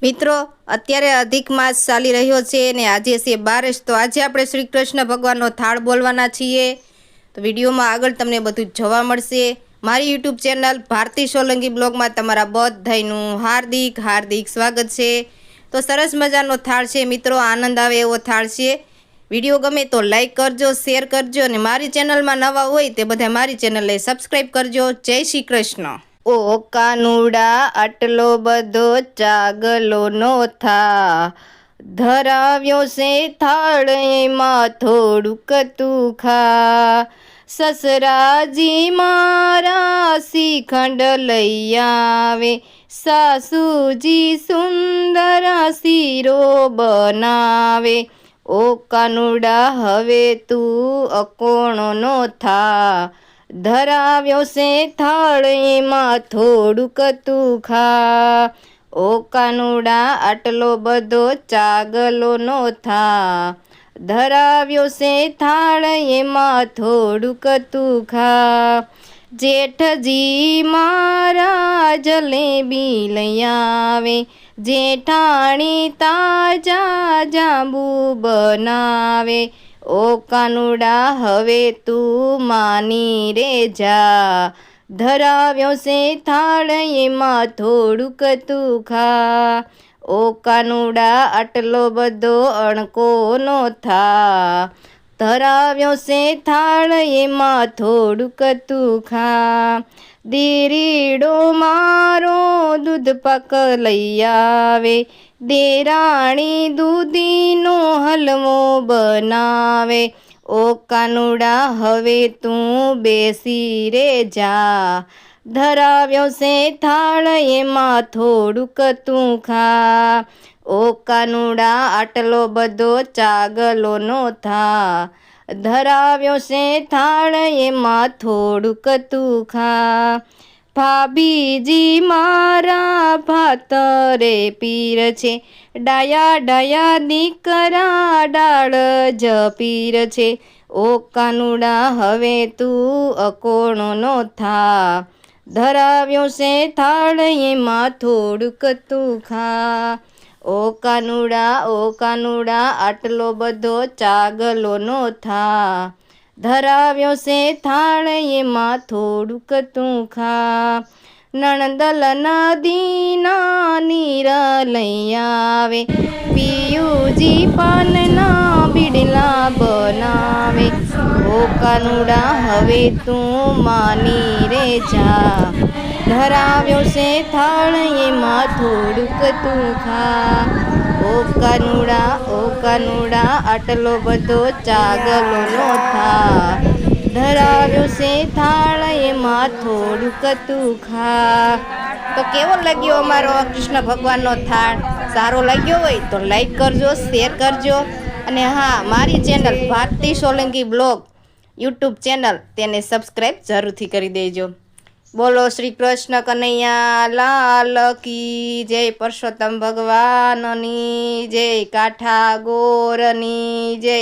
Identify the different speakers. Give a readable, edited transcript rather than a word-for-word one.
Speaker 1: મિત્રો, અત્યારે અધિક માસ ચાલી રહ્યો છે અને આજે છે બારસ. તો આજે આપણે શ્રી કૃષ્ણ ભગવાનનો થાળ બોલવાના છીએ. તો વિડીયોમાં આગળ તમને બધું જોવા મળશે. મારી યુટ્યુબ ચેનલ ભારતી સોલંકી બ્લોગમાં તમારા બધાનું હાર્દિક હાર્દિક સ્વાગત છે. તો સરસ મજાનો થાળ છે મિત્રો, આનંદ આવે એવો થાળ છે. વિડીયો ગમે તો લાઈક કરજો, શેર કરજો અને મારી ચેનલમાં નવા હોય તે બધા મારી ચેનલને સબસ્ક્રાઈબ કરજો. જય શ્રી કૃષ્ણ. ઓ કાનુડા આટલો બધો ચાગલો નો થા, ધરાવ્યો છે થાળ એમાં થોડુંક તું ખા. સસરાજી મારા શ્રીખંડ લઈ આવે, સાસુજી સુંદર શીરો બનાવે. ઓ કાનુડા હવે તું અકોણો નો થા, ધરાવ્યો છે થાળ એમાં થોડુંક તું ખા. ઓ કાનુડા આટલો બધો ચાગલો નો થા, ધરાવ્યો છે થાળ એમાં થોડુંક તું ખા. જેઠજી મારા જલેબી લઈ આવે, જેઠાણી તાજા જાંબુ બનાવે. ઓ કાનુડા હવે તું માની રે જા, ધરાવ્યો છે થાળ એમાં થોડુંક તું ખા. ઓ કાનુડા આટલો બધો અણકો નો થા, ધરાવ્યો છે થાળ એમાં થોડુંક તું ખા. દેરીડો મારો દૂધ પાક લઈ આવે, દેરાણી દૂધીનો હલવો બનાવે. ઓ કાનુડા હવે તું બેસી રે જા, ધરાવ્યો છે થાળ એમાં થોડુંક તું ખા. ઓ કાનુડા આટલો બધો ચાગલો નો થા, ધરાવ્યો છે થાળ એમાં થોડુંક તું ખા. ભાભીજી મારા ભાતરે પીર છે, ડાયા ડાયા દીકરા ડાળ જ પીર છે. ઓ કાનુડા હવે તું અકોણો નો થા, ધરાવ્યો છે થાળ એમાં થોડુંક તું ખા. ઓ કાનુડા આટલો બધો ચાગલો નો થા, ધરાવ્યો છે થાળ એમાં થોડુંક તું ખા. નણદલ નદીના નીર લઈ આવે, પિયુજી પાનના બીડલા બનાવે. ઓ કાનુડા હવે તું માની રે જા, ધરાવ્યો છે થાળ એમાં થોડુંક તું ખા. ઓ કાનુડા આટલો બધો ચાગલો નો થા, ધરાવ્યો છે થાળ એમાં થોડુંક તું ખા. તો કેવો લાગ્યો અમારો કૃષ્ણ ભગવાનનો થાળ? સારો લાગ્યો હોય તો લાઈક કરજો, શેર કરજો અને હા, મારી channel Bharti Solanki blog YouTube channel તેને સબસ્ક્રાઈબ જરૂરથી કરી દેજો. બોલો શ્રી કૃષ્ણ કનૈયા લાલ કી જય, પરસોત્તમ ભગવાનની જય, કાઠા ગોરની જય.